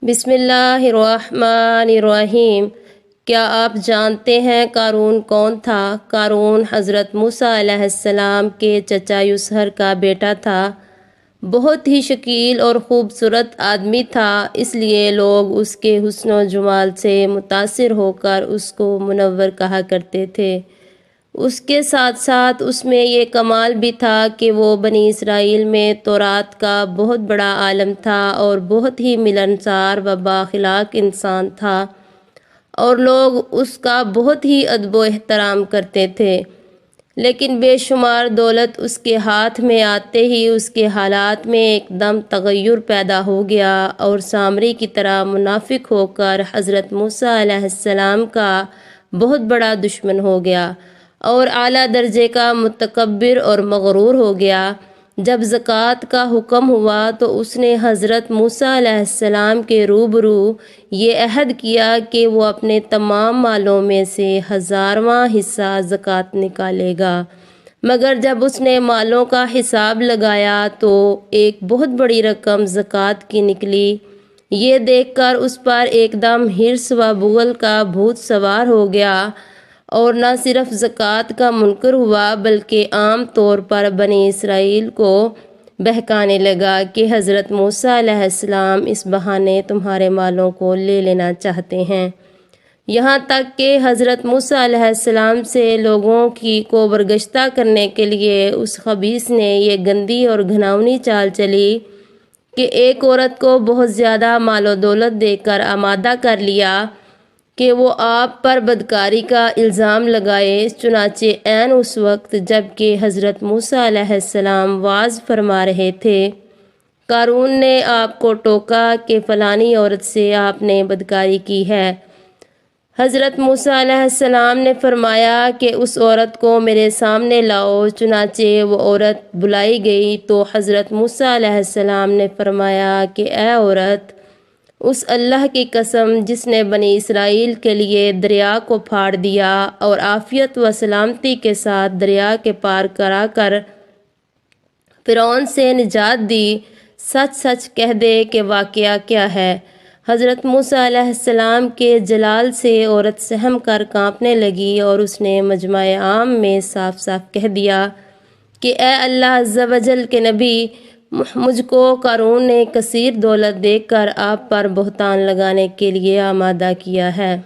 بسم اللہ الرحمن الرحیم۔ کیا آپ جانتے ہیں قارون کون تھا؟ قارون حضرت موسیٰ علیہ السلام کے چچا یسہر کا بیٹا تھا۔ بہت ہی شکیل اور خوبصورت آدمی تھا، اس لیے لوگ اس کے حسن و جمال سے متاثر ہو کر اس کو منور کہا کرتے تھے۔ اس کے ساتھ ساتھ اس میں یہ کمال بھی تھا کہ وہ بنی اسرائیل میں تورات کا بہت بڑا عالم تھا اور بہت ہی ملنسار و بااخلاق انسان تھا، اور لوگ اس کا بہت ہی ادب و احترام کرتے تھے۔ لیکن بے شمار دولت اس کے ہاتھ میں آتے ہی اس کے حالات میں ایک دم تغیر پیدا ہو گیا اور سامری کی طرح منافق ہو کر حضرت موسیٰ علیہ السلام کا بہت بڑا دشمن ہو گیا اور اعلیٰ درجے کا متکبر اور مغرور ہو گیا۔ جب زکوٰۃ کا حکم ہوا تو اس نے حضرت موسیٰ علیہ السلام کے روبرو یہ عہد کیا کہ وہ اپنے تمام مالوں میں سے 1000واں حصہ زکوٰۃ نکالے گا، مگر جب اس نے مالوں کا حساب لگایا تو ایک بہت بڑی رقم زکوٰۃ کی نکلی۔ یہ دیکھ کر اس پر ایک دم حرص و بغل کا بھوت سوار ہو گیا اور نہ صرف زکوٰۃ کا منکر ہوا بلکہ عام طور پر بنی اسرائیل کو بہکانے لگا کہ حضرت موسیٰ علیہ السلام اس بہانے تمہارے مالوں کو لے لینا چاہتے ہیں۔ یہاں تک کہ حضرت موسیٰ علیہ السلام سے لوگوں کو برگشتہ کرنے کے لیے اس خبیث نے یہ گندی اور گھناؤنی چال چلی کہ ایک عورت کو بہت زیادہ مال و دولت دے کر آمادہ کر لیا کہ وہ آپ پر بدکاری کا الزام لگائے۔ چنانچہ عین اس وقت جب کہ حضرت موسیٰ علیہ السلام وعظ فرما رہے تھے، قارون نے آپ کو ٹوکا کہ فلانی عورت سے آپ نے بدکاری کی ہے۔ حضرت موسیٰ علیہ السلام نے فرمایا کہ اس عورت کو میرے سامنے لاؤ۔ چنانچہ وہ عورت بلائی گئی تو حضرت موسیٰ علیہ السلام نے فرمایا کہ اے عورت، اس اللہ کی قسم جس نے بنی اسرائیل کے لیے دریا کو پھاڑ دیا اور عافیت و سلامتی کے ساتھ دریا کے پار کرا کر فرعون سے نجات دی، سچ سچ کہہ دے کہ واقعہ کیا ہے۔ حضرت موسیٰ علیہ السلام کے جلال سے عورت سہم کر کانپنے لگی اور اس نے مجمع عام میں صاف صاف کہہ دیا کہ اے اللہ عز و جل کے نبی، مجھ کو قارون نے کثیر دولت دے کر آپ پر بہتان لگانے کے لیے آمادہ کیا ہے۔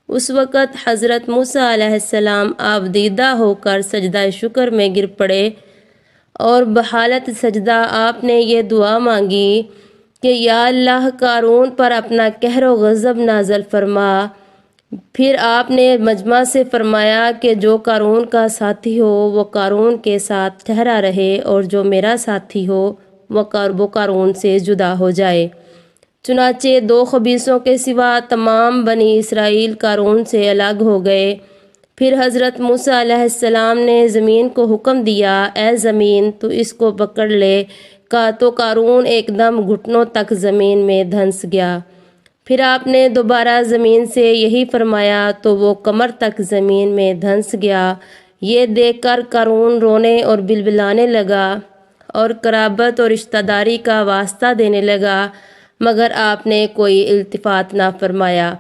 اس وقت حضرت موسیٰ علیہ السلام آبدیدہ ہو کر سجدہ شکر میں گر پڑے اور بحالت سجدہ آپ نے یہ دعا مانگی کہ یا اللہ، قارون پر اپنا قہر و غضب نازل فرما۔ پھر آپ نے مجمع سے فرمایا کہ جو قارون کا ساتھی ہو وہ قارون کے ساتھ ٹھہرا رہے اور جو میرا ساتھی ہو وہ قارون سے جدا ہو جائے۔ چنانچہ 2 خبیثوں کے سوا تمام بنی اسرائیل قارون سے الگ ہو گئے۔ پھر حضرت موسیٰ علیہ السلام نے زمین کو حکم دیا، اے زمین تو اس کو پکڑ لے، تو قارون ایک دم گھٹنوں تک زمین میں دھنس گیا۔ پھر آپ نے دوبارہ زمین سے یہی فرمایا تو وہ کمر تک زمین میں دھنس گیا۔ یہ دیکھ کر قارون رونے اور بلبلانے لگا اور قرابت اور رشتہ داری کا واسطہ دینے لگا، مگر آپ نے کوئی التفات نہ فرمایا،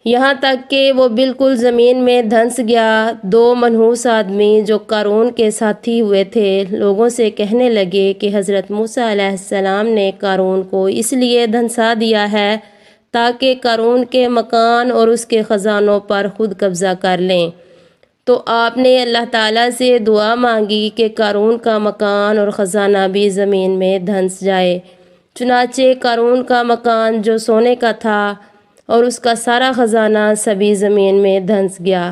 یہاں تک کہ وہ بالکل زمین میں دھنس گیا۔ 2 منحوس آدمی جو قارون کے ساتھی ہوئے تھے لوگوں سے کہنے لگے کہ حضرت موسیٰ علیہ السلام نے قارون کو اس لیے دھنسا دیا ہے تاکہ قارون کے مکان اور اس کے خزانوں پر خود قبضہ کر لیں۔ تو آپ نے اللہ تعالیٰ سے دعا مانگی کہ قارون کا مکان اور خزانہ بھی زمین میں دھنس جائے۔ چنانچہ قارون کا مکان جو سونے کا تھا اور اس کا سارا خزانہ سبھی زمین میں دھنس گیا۔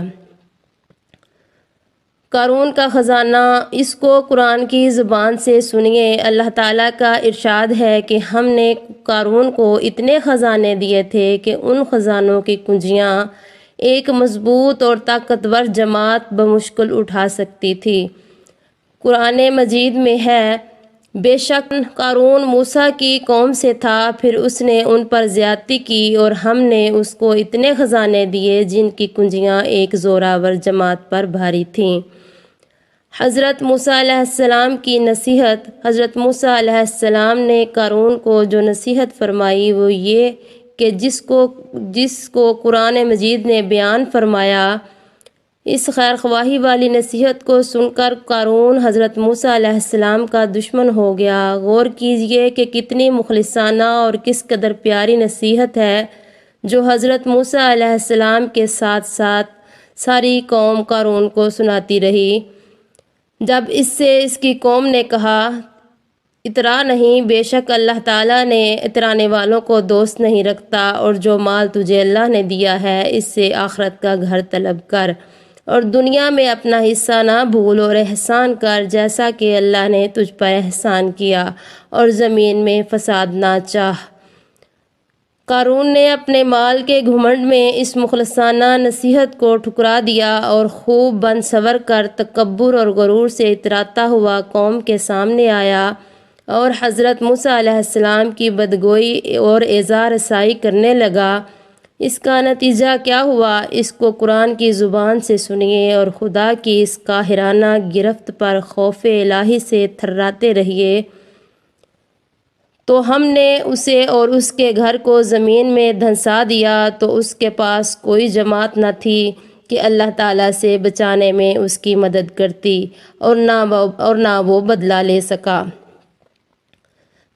قارون کا خزانہ، اس کو قرآن کی زبان سے سنیے۔ اللہ تعالیٰ کا ارشاد ہے کہ ہم نے قارون کو اتنے خزانے دیے تھے کہ ان خزانوں کی کنجیاں ایک مضبوط اور طاقتور جماعت بمشکل اٹھا سکتی تھی۔ قرآن مجید میں ہے، بے شک قارون موسیٰ کی قوم سے تھا، پھر اس نے ان پر زیادتی کی اور ہم نے اس کو اتنے خزانے دیے جن کی کنجیاں ایک زوراور جماعت پر بھاری تھیں۔ حضرت موسیٰ علیہ السلام کی نصیحت۔ حضرت موسیٰ علیہ السلام نے قارون کو جو نصیحت فرمائی وہ یہ کہ جس کو قرآن مجید نے بیان فرمایا، اس خیر خواہی والی نصیحت کو سن کر قارون حضرت موسیٰ علیہ السلام کا دشمن ہو گیا۔ غور کیجئے کہ کتنی مخلصانہ اور کس قدر پیاری نصیحت ہے جو حضرت موسیٰ علیہ السلام کے ساتھ ساتھ ساری قوم قارون کو سناتی رہی۔ جب اس سے اس کی قوم نے کہا اترا نہیں، بے شک اللہ تعالیٰ نے اترانے والوں کو دوست نہیں رکھتا، اور جو مال تجھے اللہ نے دیا ہے اس سے آخرت کا گھر طلب کر اور دنیا میں اپنا حصہ نہ بھول اور احسان کر جیسا کہ اللہ نے تجھ پر احسان کیا، اور زمین میں فساد نہ چاہ۔ قارون نے اپنے مال کے گھمنڈ میں اس مخلصانہ نصیحت کو ٹھکرا دیا اور خوب بن سور کر تکبر اور غرور سے اتراتا ہوا قوم کے سامنے آیا اور حضرت موسیٰ علیہ السلام کی بدگوئی اور ایذا رسائی کرنے لگا۔ اس کا نتیجہ کیا ہوا، اس کو قرآن کی زبان سے سنیے اور خدا کی اس قاہرانہ گرفت پر خوف الہی سے تھراتے رہیے۔ تو ہم نے اسے اور اس کے گھر کو زمین میں دھنسا دیا تو اس کے پاس کوئی جماعت نہ تھی کہ اللہ تعالیٰ سے بچانے میں اس کی مدد کرتی، اور نہ وہ بدلہ لے سکا۔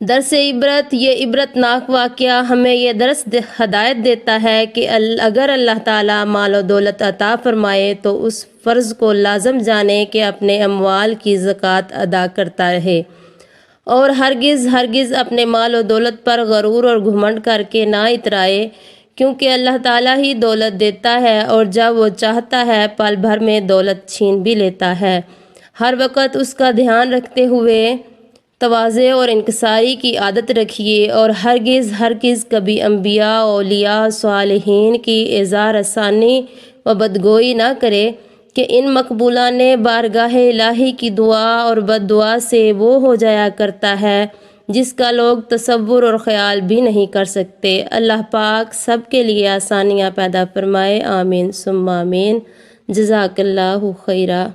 درس عبرت۔ یہ عبرتناک واقعہ ہمیں یہ درس ہدایت دیتا ہے کہ اگر اللہ تعالیٰ مال و دولت عطا فرمائے تو اس فرض کو لازم جانے کہ اپنے اموال کی زکوٰۃ ادا کرتا رہے، اور ہرگز اپنے مال و دولت پر غرور اور گھمنڈ کر کے نہ اترائے، کیونکہ اللہ تعالیٰ ہی دولت دیتا ہے اور جب وہ چاہتا ہے پل بھر میں دولت چھین بھی لیتا ہے۔ ہر وقت اس کا دھیان رکھتے ہوئے تواضع اور انکساری کی عادت رکھیے، اور ہرگز کبھی انبیاء، اولیاء، صالحین کی ایذا رسانی و بدگوئی نہ کرے کہ ان مقبولان بارگاہ الہی کی دعا اور بد دعا سے وہ ہو جایا کرتا ہے جس کا لوگ تصور اور خیال بھی نہیں کر سکتے۔ اللہ پاک سب کے لیے آسانیاں پیدا فرمائے، آمین ثم آمین۔ جزاک اللہ خیرہ۔